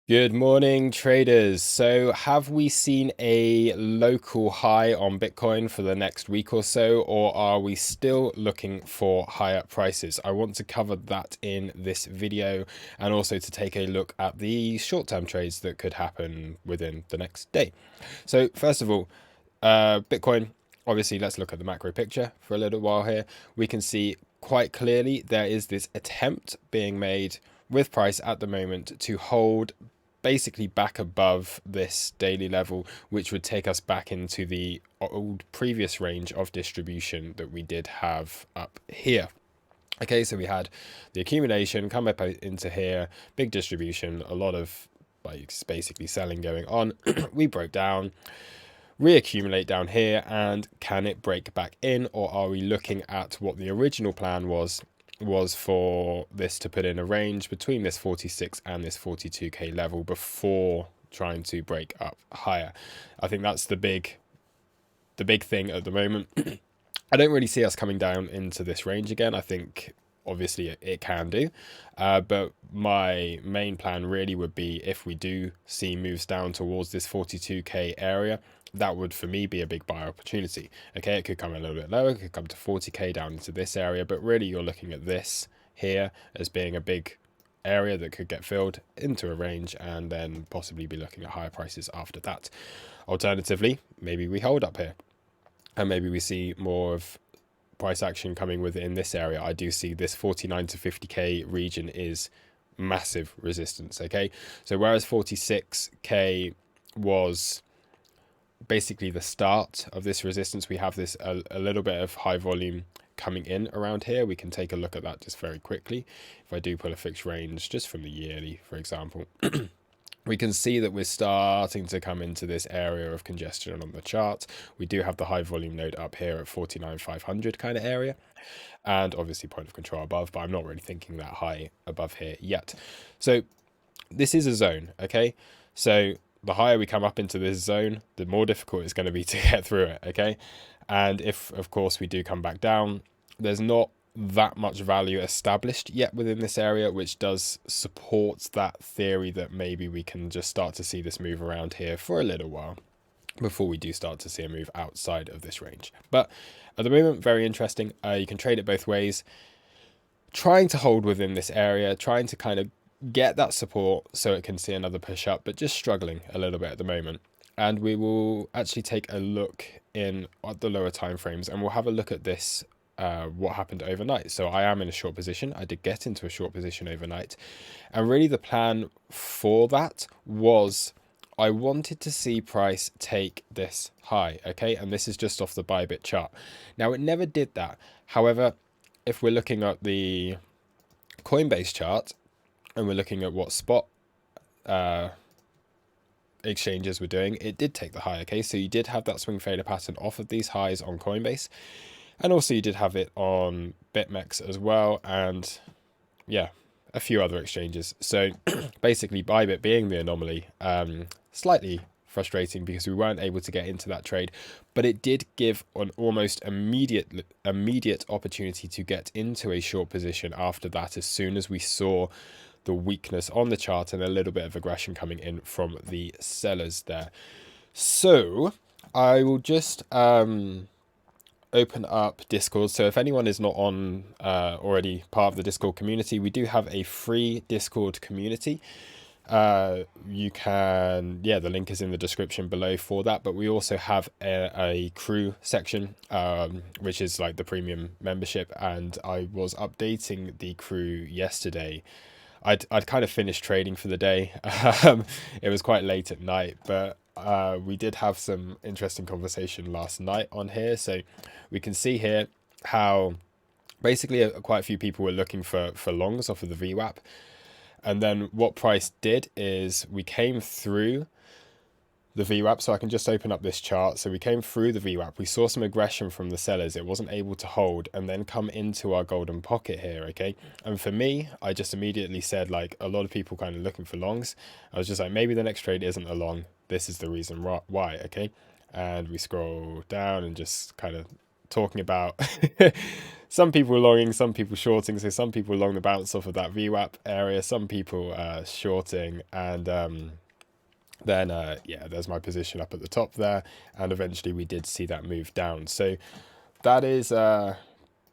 Good morning, traders. So have we seen a local high on Bitcoin for the next week or so, or are we still looking for higher prices? I want to cover that in this video and also to take a look at the short-term trades that could happen within the next day. So first of all, Bitcoin, obviously, let's look at the macro picture for a little while here. We can see quite clearly there is this attempt being made with price at the moment to hold basically back above this daily level, which would take us back into the old previous range of distribution that we did have up here. Okay, so we had the accumulation come up into here, big distribution, a lot of like basically selling going on. We broke down, reaccumulate down here, and can it break back in, or are we looking at what the original plan was for this to put in a range between this 46 and this 42k level before trying to break up higher? I think that's the big thing at the moment. I don't really see us coming down into this range again. I think obviously it can do, but my main plan really would be if we do see moves down towards this 42k area, that would for me be a big buy opportunity. Okay, it could come a little bit lower, it could come to 40k down into this area, but really you're looking at this here as being a big area that could get filled into a range and then possibly be looking at higher prices after that. Alternatively, maybe we hold up here and maybe we see more of price action coming within this area. I do see this 49 to 50k region is massive resistance. Okay, so whereas 46k was basically the start of this resistance, we have this a little bit of high volume coming in around here. We can take a look at that just very quickly. If I do pull a fixed range just from the yearly, for example, we can see that we're starting to come into this area of congestion on the chart. We do have the high volume node up here at 49,500 kind of area, and obviously point of control above, but I'm not really thinking that high above here yet. So this is a zone, okay? So the higher we come up into this zone, the more difficult it's going to be to get through it, okay? And if, of course, we do come back down, there's not that much value established yet within this area, which does support that theory that maybe we can just start to see this move around here for a little while before we do start to see a move outside of this range. But at the moment, very interesting. You can trade it both ways, trying to hold within this area, trying to kind of get that support so it can see another push up, but just struggling a little bit at the moment. And we will actually take a look in at the lower time frames, and we'll have a look at this, what happened overnight. So I am in a short position. I did get into a short position overnight, and really the plan for that was I wanted to see price take this high, okay? And this is just off the Bybit chart. Now, it never did that. However, if we're looking at the Coinbase chart and we're looking at what spot exchanges were doing, it did take the high, okay? So you did have that swing failure pattern off of these highs on Coinbase, and also you did have it on BitMEX as well, and yeah, a few other exchanges. So basically Bybit being the anomaly, slightly frustrating because we weren't able to get into that trade, but it did give an almost immediate opportunity to get into a short position after that, as soon as we saw the weakness on the chart and a little bit of aggression coming in from the sellers there. So I will just open up Discord. So if anyone is not on already part of the Discord community, we do have a free Discord community. You can, yeah, the link is in the description below for that, but we also have a crew section, which is like the premium membership, and I was updating the crew yesterday. I'd kind of finished trading for the day. It was quite late at night, but we did have some interesting conversation last night on here. So we can see here how basically quite a few people were looking for longs off of the VWAP. And then what price did is we came through the VWAP. So I can just open up this chart. So we came through the VWAP. We saw some aggression from the sellers. It wasn't able to hold and then come into our golden pocket here. Okay. And for me, I just immediately said, like, a lot of people kind of looking for longs. I was just like, maybe the next trade isn't a long. This is the reason why. Okay. And we scroll down and just kind of talking about some people longing, some people shorting. So some people long the bounce off of that VWAP area, some people shorting, and then yeah, there's my position up at the top there, and eventually we did see that move down. So that is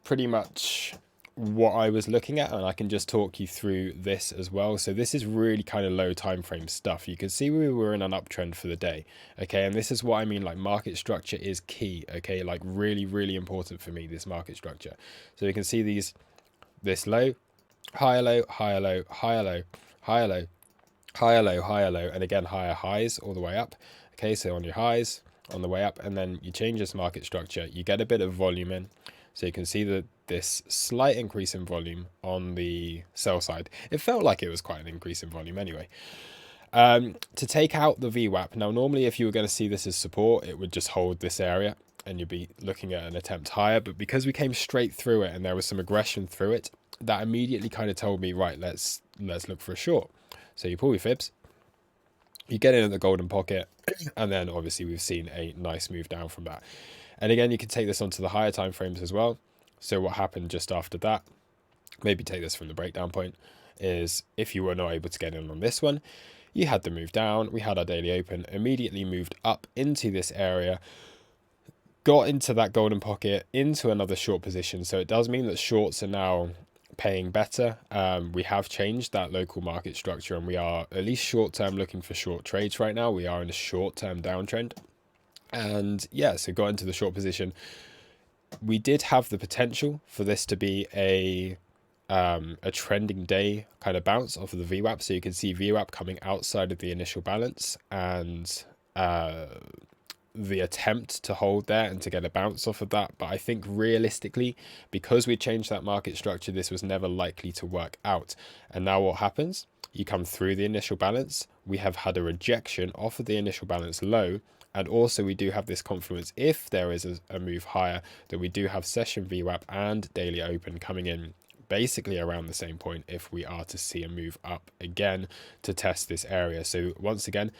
pretty much what I was looking at, and I can just talk you through this as well. So this is really kind of low time frame stuff. You can see we were in an uptrend for the day, okay, and this is what I mean, like market structure is key, okay, like really important for me, this market structure. So you can see this low, higher low, higher low, higher low, higher low, higher low, higher low, and again higher highs all the way up. Okay, so on your highs on the way up, and then you change this market structure, you get a bit of volume in. So you can see that this slight increase in volume on the sell side. It felt like it was quite an increase in volume anyway. To take out the VWAP, now normally if you were going to see this as support, it would just hold this area and you'd be looking at an attempt higher. But because we came straight through it and there was some aggression through it, that immediately kind of told me, right, let's look for a short. So you pull your fibs, you get in at the golden pocket, and then obviously we've seen a nice move down from that. And again, you can take this onto the higher time frames as well. So what happened just after that, maybe take this from the breakdown point, is if you were not able to get in on this one, you had the move down, we had our daily open, immediately moved up into this area, got into that golden pocket, into another short position. So it does mean that shorts are now paying better. We have changed that local market structure, and we are at least short term looking for short trades right now. We are in a short term downtrend. And yeah, so got into the short position. We did have the potential for this to be a trending day kind of bounce off of the VWAP. So you can see VWAP coming outside of the initial balance, and the attempt to hold there and to get a bounce off of that. But I think realistically, because we changed that market structure, this was never likely to work out. And now what happens? You come through the initial balance. We have had a rejection off of the initial balance low. And also we do have this confluence, if there is a move higher, that we do have session VWAP and daily open coming in basically around the same point if we are to see a move up again to test this area. So once again,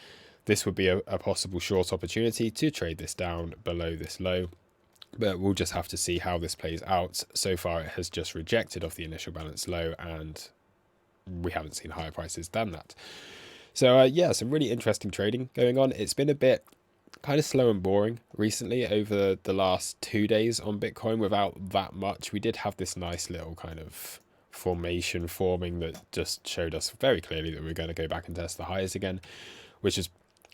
this would be a possible short opportunity to trade this down below this low. But we'll just have to see how this plays out. So far, it has just rejected off the initial balance low, and we haven't seen higher prices than that. So yeah, some really interesting trading going on. It's been a bit kind of slow and boring recently over the last 2 days on Bitcoin without that much. We did have this nice little kind of formation forming that just showed us very clearly that we're going to go back and test the highs again, which is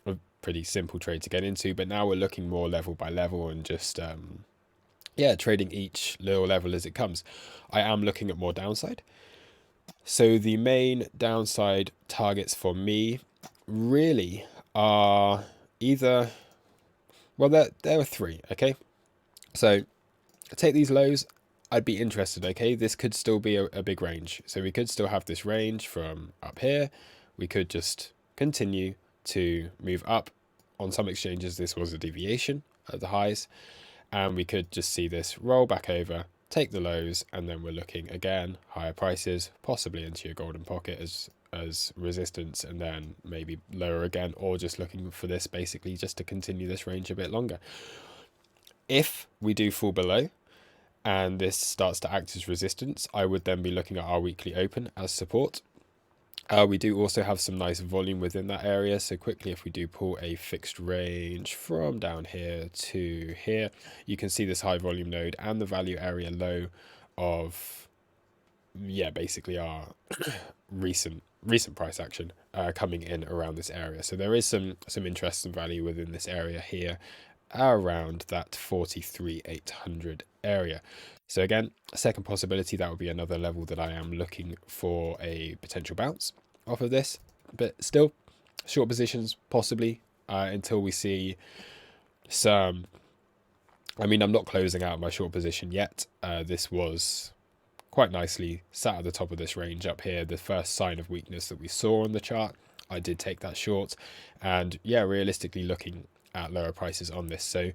a pretty simple trade to get into. But now we're looking more level by level and just yeah, trading each little level as it comes. I am looking at more downside. So the main downside targets for me really are either, well, there are three, okay? So take these lows, I'd be interested, okay? This could still be a big range. So we could still have this range from up here. We could just continue to move up. On some exchanges, this was a deviation at the highs. And we could just see this roll back over, take the lows, and then we're looking again, higher prices, possibly into your golden pocket as resistance, and then maybe lower again, or just looking for this basically just to continue this range a bit longer. If we do fall below and this starts to act as resistance, I would then be looking at our weekly open as support. We do also have some nice volume within that area. So quickly, if we do pull a fixed range from down here to here, you can see this high volume node and the value area low of, yeah, basically our recent price action coming in around this area. So there is some interest and value within this area here around that 43,800 area. So again, a second possibility, that would be another level that I am looking for a potential bounce off of this. But still, short positions possibly until we see some. I mean, I'm not closing out my short position yet. This was quite nicely sat at the top of this range up here. The first sign of weakness that we saw on the chart, I did take that short. And yeah, realistically looking at lower prices on this. So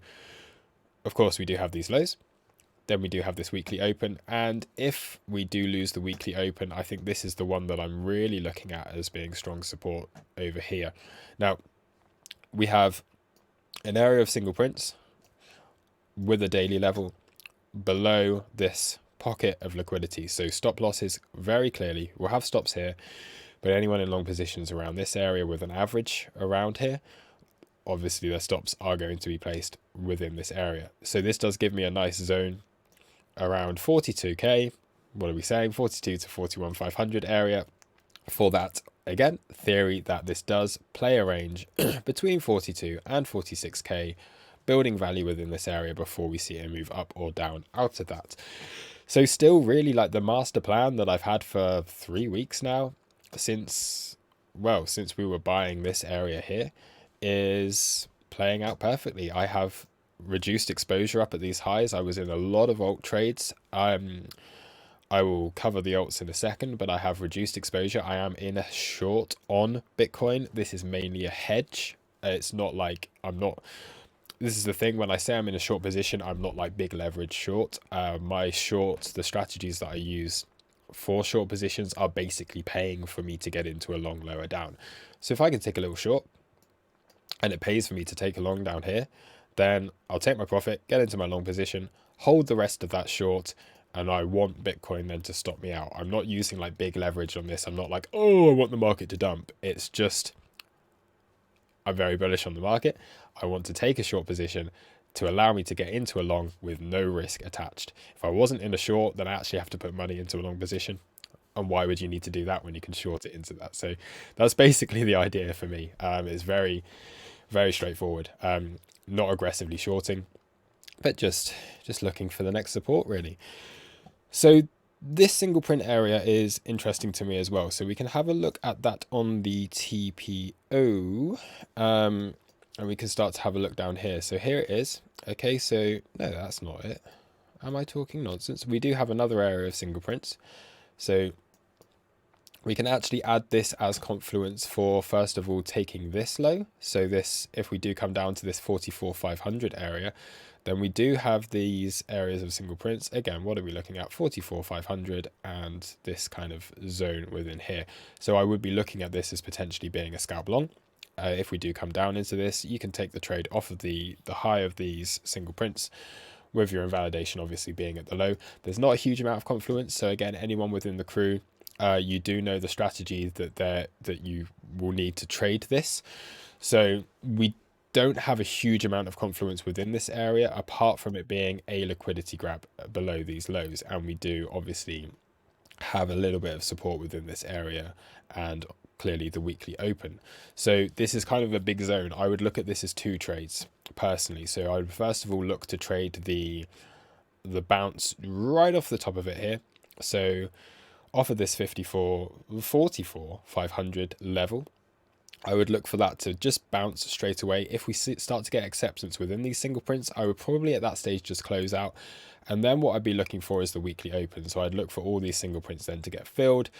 of course we do have these lows. Then we do have this weekly open. And if we do lose the weekly open, I think this is the one that I'm really looking at as being strong support over here. Now, we have an area of single prints with a daily level below this pocket of liquidity. So stop losses very clearly. We'll have stops here, but anyone in long positions around this area with an average around here, obviously their stops are going to be placed within this area. So this does give me a nice zone around 42k. What are we saying? 42 to 41,500 area for that. Again, theory that this does play a range between 42 and 46k, building value within this area before we see it move up or down out of that. So still really like the master plan that I've had for 3 weeks now, since we were buying this area here, is playing out perfectly. I have reduced exposure up at these highs. I was in a lot of alt trades. I will cover the alts in a second, but I have reduced exposure. I am in a short on Bitcoin. This is mainly a hedge. It's not like this is the thing, when I say I'm in a short position, I'm not like big leverage short. My shorts, the strategies that I use for short positions are basically paying for me to get into a long lower down. So if I can take a little short and it pays for me to take a long down here, then I'll take my profit, get into my long position, hold the rest of that short, and I want Bitcoin then to stop me out. I'm not using like big leverage on this. I'm not like, oh, I want the market to dump. It's just, I'm very bullish on the market. I want to take a short position to allow me to get into a long with no risk attached. If I wasn't in a short, then I actually have to put money into a long position. And why would you need to do that when you can short it into that? So that's basically the idea for me. It's very, very straightforward. Not aggressively shorting, but just looking for the next support, really. So this single print area is interesting to me as well. So we can have a look at that on the TPO, and we can start to have a look down here. So here it is. Okay, so no, that's not it. Am I talking nonsense? We do have another area of single prints. So we can actually add this as confluence for, first of all, taking this low. So this, if we do come down to this 44,500 area, then we do have these areas of single prints. Again, what are we looking at? 44,500 and this kind of zone within here. So I would be looking at this as potentially being a scalp long. If we do come down into this, you can take the trade off of the high of these single prints, with your invalidation obviously being at the low. There's not a huge amount of confluence. So again, anyone within the crew, you do know the strategy that you will need to trade this. So we don't have a huge amount of confluence within this area, apart from it being a liquidity grab below these lows. And we do obviously have a little bit of support within this area and clearly the weekly open. So this is kind of a big zone. I would look at this as two trades personally. So I would first of all look to trade the bounce right off the top of it here. So off of this 44,500 level, I would look for that to just bounce straight away. If we start to get acceptance within these single prints, I would probably at that stage just close out. And then what I'd be looking for is the weekly open. So I'd look for all these single prints then to get filled.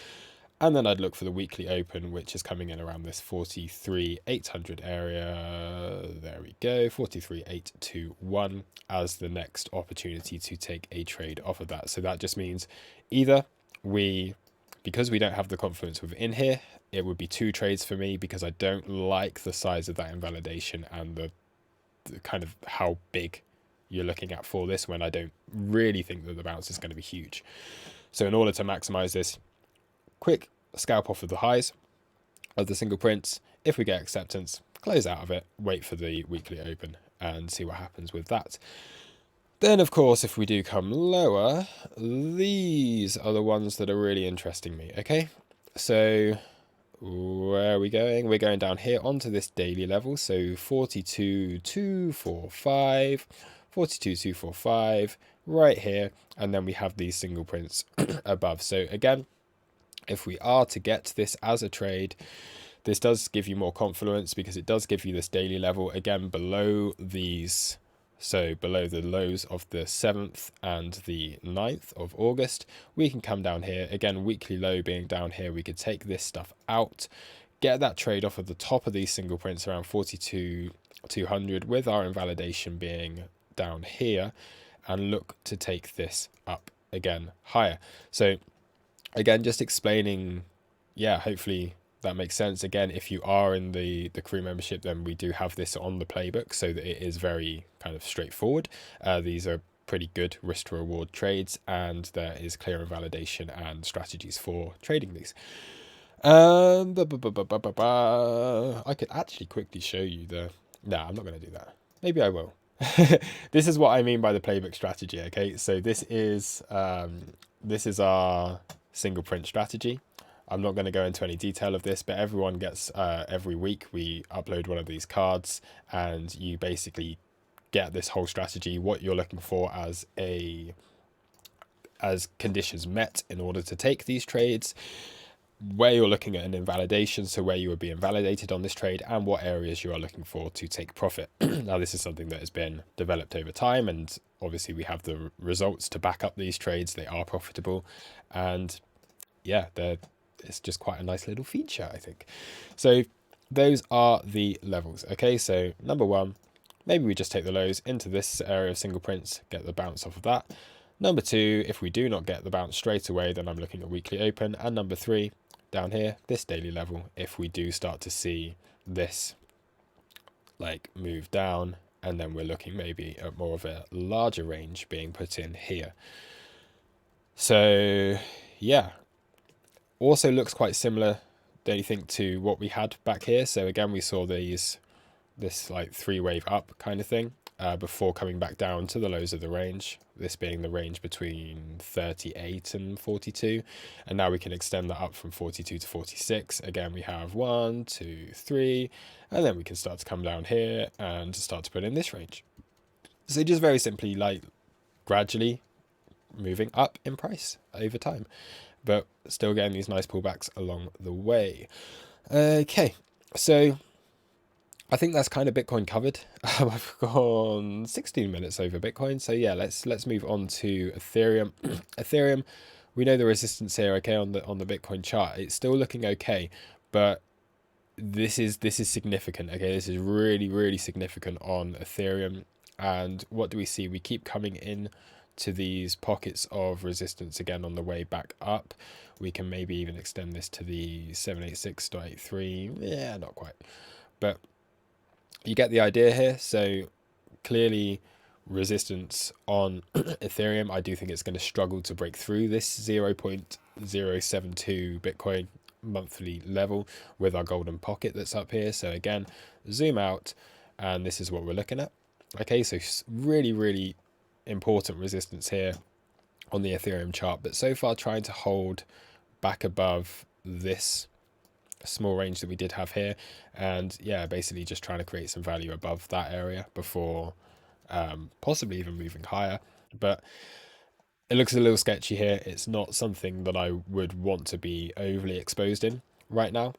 And then I'd look for the weekly open, which is coming in around this 43,800 area. There we go, 43,821 as the next opportunity to take a trade off of that. So that just means either because we don't have the confluence within here, it would be two trades for me, because I don't like the size of that invalidation and the kind of how big you're looking at for this, when I don't really think that the bounce is going to be huge. So in order to maximize this, quick scalp off of the highs of the single prints. If we get acceptance, close out of it, wait for the weekly open and see what happens with that. Then, of course, if we do come lower, these are the ones that are really interesting me, okay? So where are we going? We're going down here onto this daily level, so 42,245, 42,245, right here, and then we have these single prints above. So again, if we are to get this as a trade, this does give you more confluence, because it does give you this daily level, again, below these. So below the lows of the 7th and the 9th of August, we can come down here. Again, weekly low being down here, we could take this stuff out, get that trade off of the top of these single prints around 42,200 with our invalidation being down here, and look to take this up again higher. So again, just explaining, yeah, hopefully that makes sense. Again, if you are in the crew membership, then we do have this on the playbook so that it is very kind of straightforward. These are pretty good risk to reward trades, and there is clear validation and strategies for trading these. I could actually quickly show you the... No, I'm not going to do that. Maybe I will. This is what I mean by the playbook strategy. Okay, so this is our single print strategy. I'm not going to go into any detail of this, but everyone gets every week we upload one of these cards, and you basically get this whole strategy, what you're looking for as conditions met in order to take these trades, where you're looking at an invalidation, so where you would be invalidated on this trade, and what areas you are looking for to take profit. Now, this is something that has been developed over time, and obviously we have the results to back up these trades. They are profitable, and yeah, it's just quite a nice little feature, I think. So those are the levels. Okay, so number one, maybe we just take the lows into this area of single prints, get the bounce off of that. Number two, if we do not get the bounce straight away, then I'm looking at weekly open. And number three, down here, this daily level, if we do start to see this like move down, and then we're looking maybe at more of a larger range being put in here. So yeah, also looks quite similar, don't you think, to what we had back here? So again, we saw this like three wave up kind of thing before coming back down to the lows of the range, this being the range between 38 and 42, and now we can extend that up from 42 to 46. Again, we have 1, 2, 3, and then we can start to come down here and start to put in this range. So just very simply, like, gradually moving up in price over time, but still getting these nice pullbacks along the way. Okay, so I think that's kind of Bitcoin covered. I've gone 16 minutes over Bitcoin, so yeah, let's move on to Ethereum. Ethereum, we know the resistance here, okay, on the Bitcoin chart. It's still looking okay, but this is significant. Okay, this is really significant on Ethereum. And what do we see? We keep coming in to these pockets of resistance again on the way back up. We can maybe even extend this to the 786.83. Yeah, not quite, but you get the idea here. So clearly resistance on Ethereum, I do think it's going to struggle to break through this 0.072 Bitcoin monthly level with our golden pocket that's up here. So again, zoom out, and this is what we're looking at. Okay, so really important resistance here on the Ethereum chart, but so far trying to hold back above this small range that we did have here, and yeah, basically just trying to create some value above that area before possibly even moving higher. But it looks a little sketchy here. It's not something that I would want to be overly exposed in right now.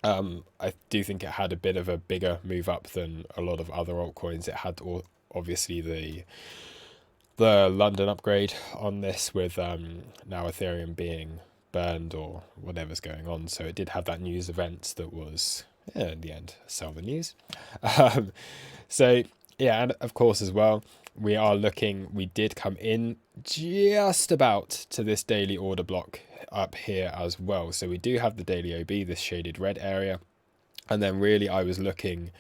I do think it had a bit of a bigger move up than a lot of other altcoins. It had obviously the London upgrade on this, with now Ethereum being burned or whatever's going on. So it did have that news event that was, yeah, in the end, sell the news. So yeah, and of course as well, we did come in just about to this daily order block up here as well. So we do have the daily OB, this shaded red area. And then really I was looking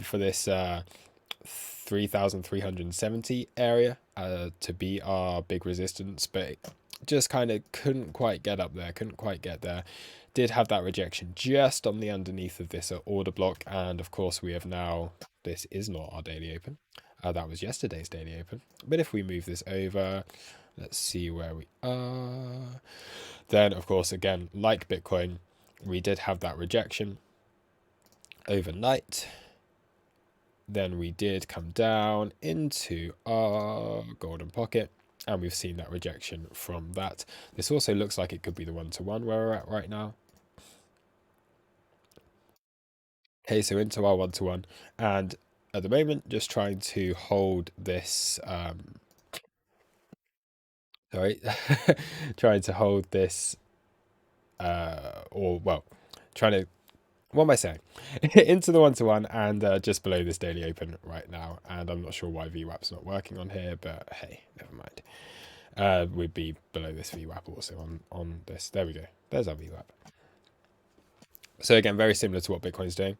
for this 3,370 area to be our big resistance, but just kind of couldn't quite get up there, did have that rejection just on the underneath of this order block. And of course we have now, this is not our daily open, that was yesterday's daily open. But if we move this over, let's see where we are, then of course again, like Bitcoin, we did have that rejection overnight. Then we did come down into our golden pocket, and we've seen that rejection from that. This also looks like it could be the one-to-one where we're at right now. Okay, so into our one-to-one, and at the moment just trying to hold this trying to hold this trying to, what am I saying? Into the one-to-one, and just below this daily open right now. And I'm not sure why VWAP's not working on here, but hey, never mind. We'd be below this VWAP also on this. There we go. There's our VWAP. So again, very similar to what Bitcoin's doing.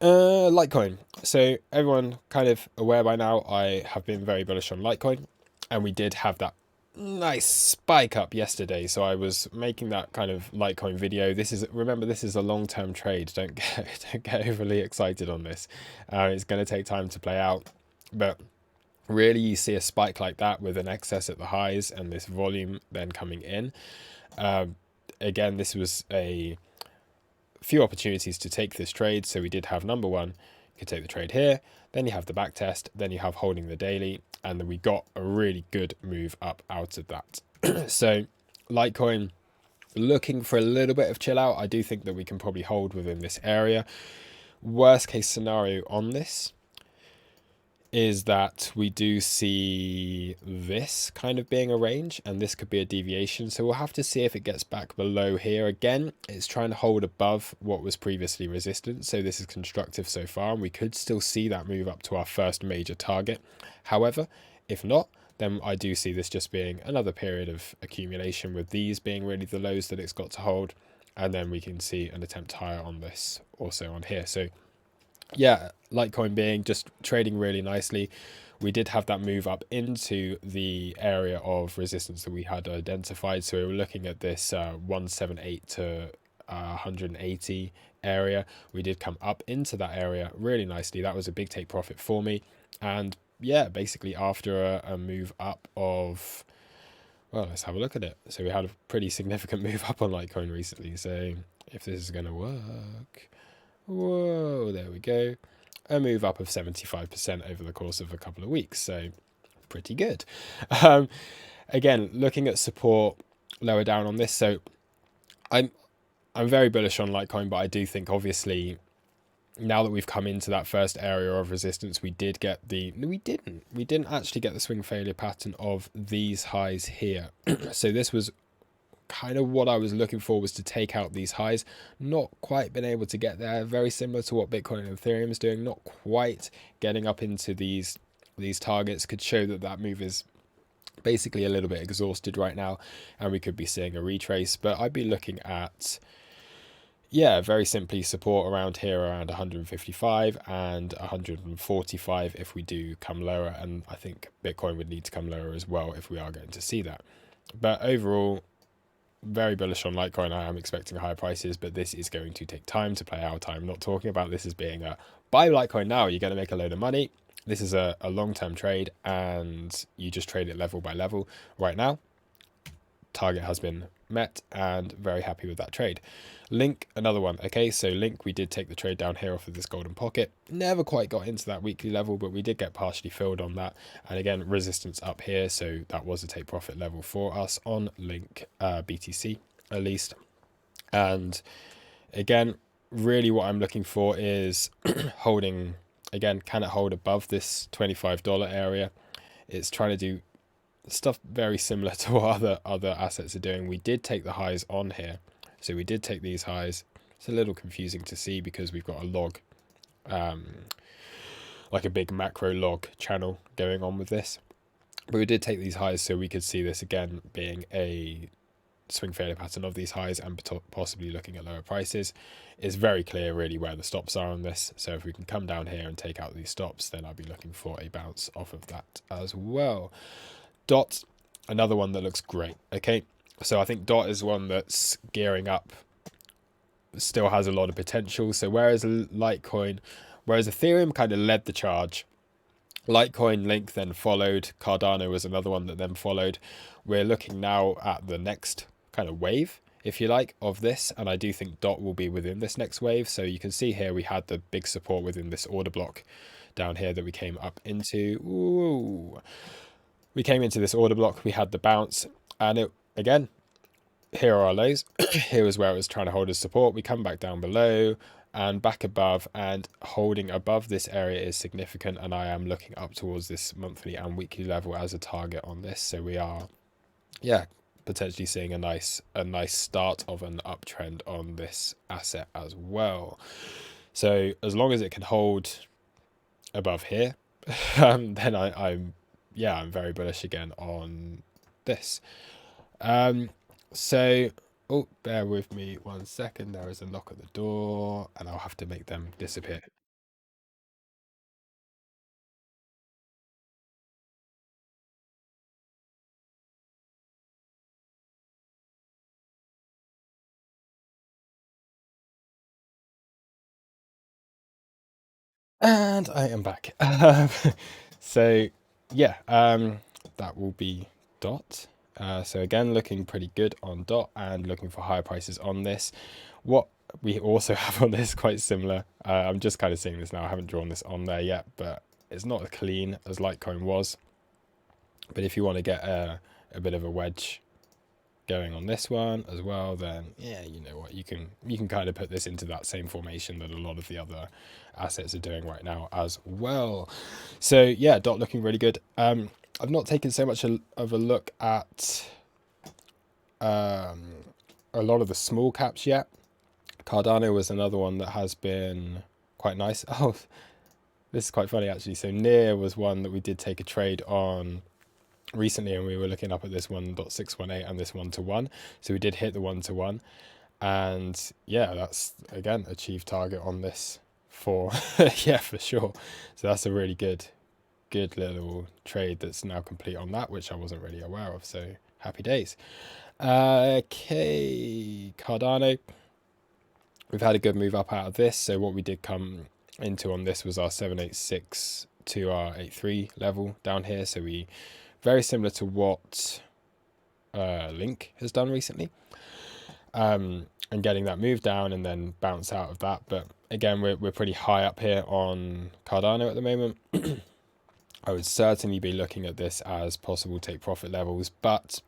Litecoin. So everyone kind of aware by now, I have been very bullish on Litecoin, and we did have that nice spike up yesterday. So I was making that kind of Litecoin video. Remember, this is a long-term trade. Don't get don't get overly excited on this. It's going to take time to play out, but really you see a spike like that with an excess at the highs and this volume then coming in. Again, this was a few opportunities to take this trade. So we did have number one, you could take the trade here, then you have the back test, then you have holding the daily, and then we got a really good move up out of that. So Litecoin looking for a little bit of chill out. I do think that we can probably hold within this area. Worst case scenario on this is that we do see this kind of being a range, and this could be a deviation. So we'll have to see if it gets back below here. Again, it's trying to hold above what was previously resistance. So this is constructive so far, and we could still see that move up to our first major target. However, if not, then I do see this just being another period of accumulation, with these being really the lows that it's got to hold. And then we can see an attempt higher on this also on here. So yeah, Litecoin being just trading really nicely. We did have that move up into the area of resistance that we had identified. So we were looking at this 178 to 180 area. We did come up into that area really nicely. That was a big take profit for me. And yeah, basically after a move up of, well, let's have a look at it. So we had a pretty significant move up on Litecoin recently. So if this is going to work, whoa, there we go. A move up of 75% over the course of a couple of weeks. So pretty good. Again, looking at support lower down on this. So I'm very bullish on Litecoin, but I do think obviously now that we've come into that first area of resistance, we didn't actually get the swing failure pattern of these highs here. So this was kind of what I was looking for, was to take out these highs. Not quite been able to get there. Very similar to what Bitcoin and Ethereum is doing. Not quite getting up into these targets. Could show that that move is basically a little bit exhausted right now, and we could be seeing a retrace. But I'd be looking at, yeah, very simply support around here, around 155 and 145 if we do come lower. And I think Bitcoin would need to come lower as well if we are going to see that. But overall, very bullish on Litecoin. I am expecting higher prices, but this is going to take time to play out. I'm not talking about this as being a buy Litecoin now, you're going to make a load of money. This is a long-term trade, and you just trade it level by level. Right now, target has been met, and very happy with that trade. Link, another one. Okay, so Link, we did take the trade down here off of this golden pocket. Never quite got into that weekly level, but we did get partially filled on that. And again, resistance up here, so that was a take profit level for us on Link, BTC at least. And again, really what I'm looking for is holding, again, can it hold above this $25 area? It's trying to do stuff very similar to what other assets are doing. We did take the highs on here, so we did take these highs. It's a little confusing to see because we've got a log, like a big macro log channel going on with this, but we did take these highs, so we could see this again being a swing failure pattern of these highs and possibly looking at lower prices. It's very clear really where the stops are on this, so if we can come down here and take out these stops, then I'll be looking for a bounce off of that as well. Dot, another one that looks great. Okay, so I think Dot is one that's gearing up, still has a lot of potential. So whereas Ethereum kind of led the charge, Litecoin, Link then followed, Cardano was another one that then followed. We're looking now at the next kind of wave, if you like, of this, and I do think Dot will be within this next wave. So you can see here we had the big support within this order block down here that we came up into. Ooh. We came into this order block, we had the bounce, and it, again, here are our lows. Here was where it was trying to hold as support. We come back down below and back above, and holding above this area is significant, and I am looking up towards this monthly and weekly level as a target on this. So we are, yeah, potentially seeing a nice start of an uptrend on this asset as well. So as long as it can hold above here, then I'm very bullish again on this. So, oh, bear with me 1 second. There is a knock at the door, and I'll have to make them disappear. And I am back. So yeah, that will be DOT. So again, looking pretty good on DOT and looking for higher prices on this. What we also have on this quite similar. I'm just kind of seeing this now. I haven't drawn this on there yet, but it's not as clean as Litecoin was. But if you want to get a bit of a wedge going on this one as well, then yeah, you know what, you can kind of put this into that same formation that a lot of the other assets are doing right now as well. So yeah, DOT looking really good. I've not taken so much of a look at a lot of the small caps yet. Cardano was another one that has been quite nice. Oh, this is quite funny actually. So Near was one that we did take a trade on recently, and we were looking up at this 1.618 and this 1-to-1. So we did hit the 1-to-1, and yeah, that's again achieved target on this for yeah, for sure. So that's a really good little trade that's now complete on that, which I wasn't really aware of. So happy days. Okay, Cardano, we've had a good move up out of this. So what we did come into on this was our 786 to our 83 level down here. So we, very similar to what Link has done recently, and getting that move down and then bounce out of that. But again, we're pretty high up here on Cardano at the moment. I would certainly be looking at this as possible take profit levels, but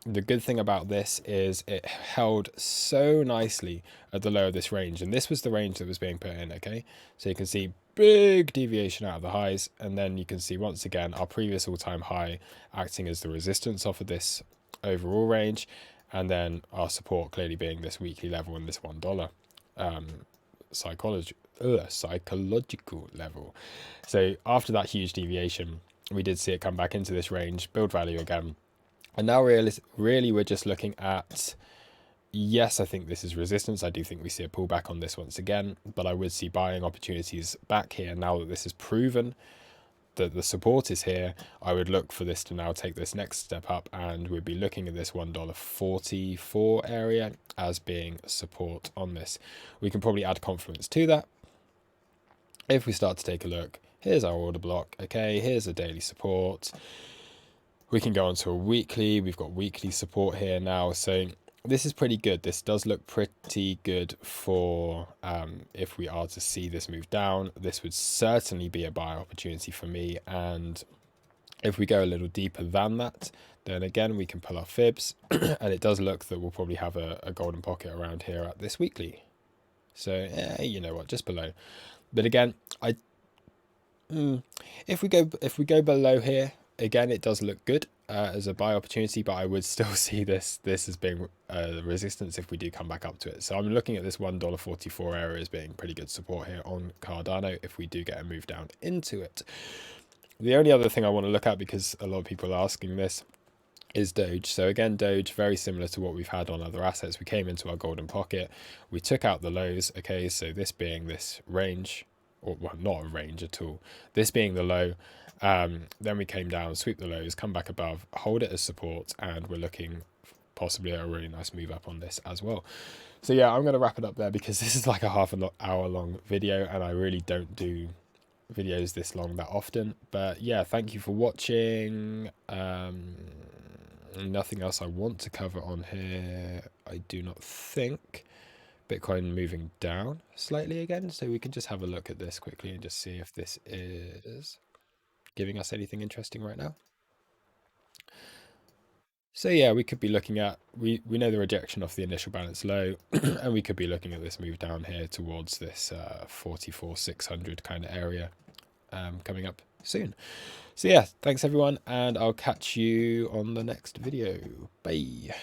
the good thing about this is it held so nicely at the low of this range, and this was the range that was being put in. Okay, so you can see big deviation out of the highs, and then you can see once again our previous all-time high acting as the resistance off of this overall range, and then our support clearly being this weekly level and this $1 psychological level. So after that huge deviation, we did see it come back into this range, build value again, and now really we're just looking at, yes, I think this is resistance. I do think we see a pullback on this once again, but I would see buying opportunities back here now that this is proven that the support is here. I would look for this to now take this next step up, and we'd be looking at this $1.44 area as being support on this. We can probably add confluence to that. If we start to take a look, here's our order block. Okay, here's a daily support. We can go on to a weekly. We've got weekly support here now. So this is pretty good. This does look pretty good for if we are to see this move down. This would certainly be a buy opportunity for me. And if we go a little deeper than that, then again, we can pull our fibs. And it does look that we'll probably have a golden pocket around here at this weekly. So you know what, just below. But again, if we go below here, again, it does look good as a buy opportunity, but I would still see this as being resistance if we do come back up to it. So I'm looking at this $1.44 area as being pretty good support here on Cardano if we do get a move down into it. The only other thing I want to look at, because a lot of people are asking this, is Doge. So again, Doge, very similar to what we've had on other assets. We came into our golden pocket, we took out the lows. Okay, so this being this range, or well, not a range at all, this being the low. Then we came down, sweep the lows, come back above, hold it as support, and we're looking possibly at a really nice move up on this as well. So yeah, I'm going to wrap it up there because this is like a half an hour long video, and I really don't do videos this long that often. But yeah, thank you for watching. Nothing else I want to cover on here, I do not think. Bitcoin moving down slightly again, so we can just have a look at this quickly and just see if this is giving us anything interesting right now. So yeah, we could be looking at, we know the rejection off the initial balance low, and we could be looking at this move down here towards this 44,600 kind of area coming up soon. So yeah, thanks everyone, and I'll catch you on the next video. Bye.